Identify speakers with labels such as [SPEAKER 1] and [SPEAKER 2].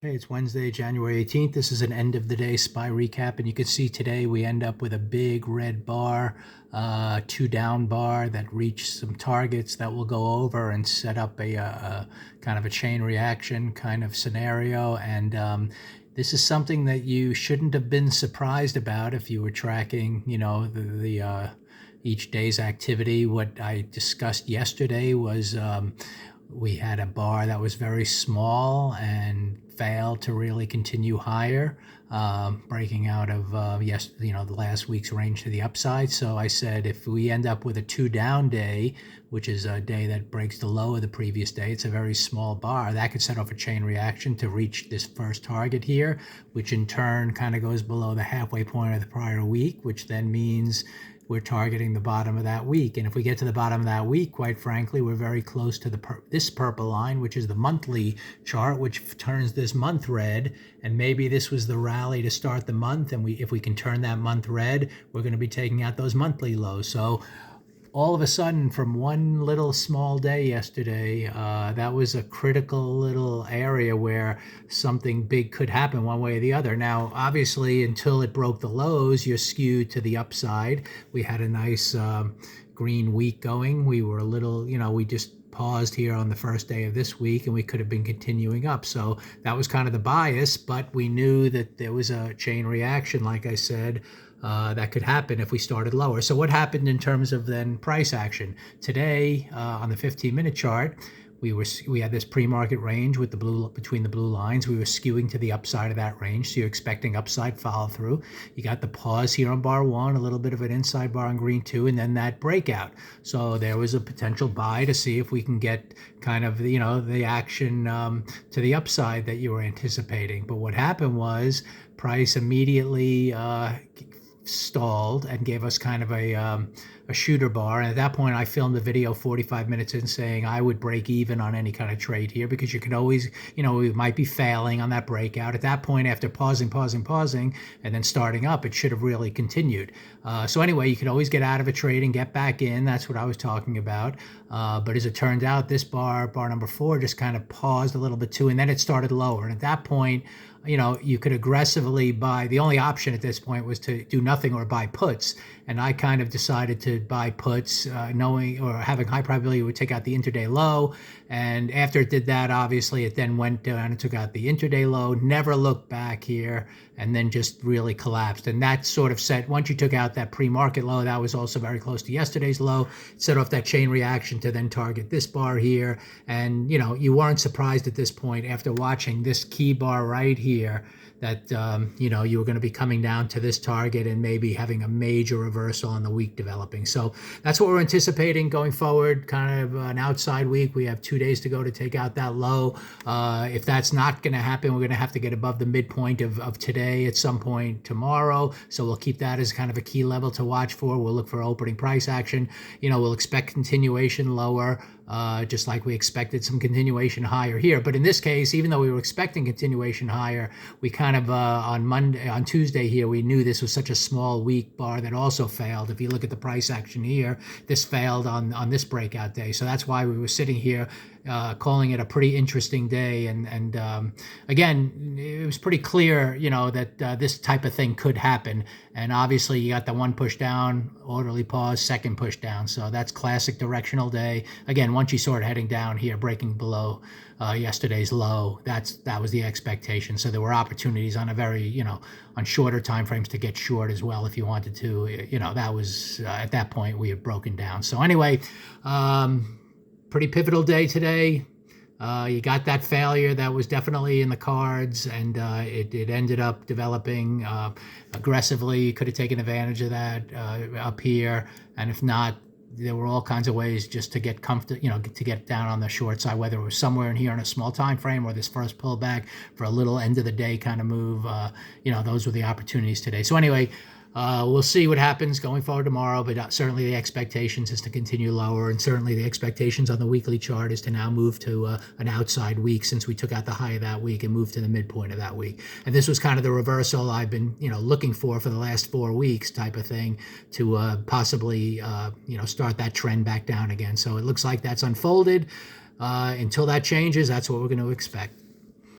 [SPEAKER 1] Hey, it's Wednesday, January 18th. This is an end of the day SPY recap, and you can see today we end up with a big red bar, two down bar that reached some targets that we'll go over and set up a kind of a chain reaction kind of scenario. And this is something that you shouldn't have been surprised about if you were tracking, the each day's activity. What I discussed yesterday was we had a bar that was very small and failed to really continue higher, breaking out of the last week's range to the upside. So I said if we end up with a two down day, which is a day that breaks the low of the previous day, it's a very small bar, that could set off a chain reaction to reach this first target here, which in turn kind of goes below the halfway point of the prior week, which then means we're targeting the bottom of that week. And if we get to the bottom of that week, quite frankly, we're very close to this purple line, which is the monthly chart, which turns this month red. And maybe this was the rally to start the month. And if we can turn that month red, we're going to be taking out those monthly lows. So all of a sudden, from one little small day yesterday, that was a critical little area where something big could happen one way or the other. Now, obviously, until it broke the lows, you're skewed to the upside. We had a nice green week going. We were a little, we just paused here on the first day of this week, and we could have been continuing up. So that was kind of the bias, but we knew that there was a chain reaction, like I said, that could happen if we started lower. So what happened in terms of then price action? Today, on the 15-minute chart, we had this pre-market range with between the blue lines. We were skewing to the upside of that range, so you're expecting upside follow through. You got the pause here on bar one, a little bit of an inside bar on green two, and then that breakout. So there was a potential buy to see if we can get kind of the action to the upside that you were anticipating. But what happened was price immediately stalled and gave us kind of a shooter bar. And at that point, I filmed a video 45 minutes in saying I would break even on any kind of trade here, because you could always, we might be failing on that breakout. At that point, after pausing, and then starting up, it should have really continued. So anyway, you could always get out of a trade and get back in. That's what I was talking about. But as it turned out, this bar number 4, just kind of paused a little bit too, and then it started lower. And at that point, you could aggressively buy. The only option at this point was to do nothing or buy puts. And I kind of decided to buy puts, knowing or having high probability it would take out the intraday low. And after it did that, obviously, it then went down and took out the intraday low, never looked back here, and then just really collapsed. And that sort of set, once you took out that pre-market low, that was also very close to yesterday's low, it set off that chain reaction to then target this bar here. And, you weren't surprised at this point after watching this key bar right here that, you were going to be coming down to this target and maybe having a major reversal on the week developing. So that's what we're anticipating going forward, kind of an outside week. We have 2 days to go to take out that low. If that's not going to happen, we're going to have to get above the midpoint of today at some point tomorrow. So we'll keep that as kind of a key level to watch for. We'll look for opening price action. We'll expect continuation lower, just like we expected some continuation higher here. But in this case, even though we were expecting continuation higher, we kind of on Tuesday here, we knew this was such a small weak bar that also failed. If you look at the price action here, this failed on this breakout day. So that's why we were sitting here calling it a pretty interesting day. And again, it was pretty clear, that this type of thing could happen. And obviously, you got the one push down, orderly pause, second push down. So that's classic directional day. Again, once you start heading down here, breaking below yesterday's low, that was the expectation. So there were opportunities on a very, on shorter time frames to get short as well if you wanted to. That was at that point we had broken down. So anyway, pretty pivotal day today. You got that failure that was definitely in the cards, and it ended up developing aggressively. You could have taken advantage of that up here, and if not, there were all kinds of ways just to get comfortable, to get down on the short side, whether it was somewhere in here in a small time frame or this first pullback for a little end of the day kind of move. Those were the opportunities today. So anyway, we'll see what happens going forward tomorrow, but certainly the expectations is to continue lower, and certainly the expectations on the weekly chart is to now move to an outside week, since we took out the high of that week and moved to the midpoint of that week. And this was kind of the reversal I've been looking for the last 4 weeks type of thing to possibly start that trend back down again. So it looks like that's unfolded. Until that changes, that's what we're going to expect.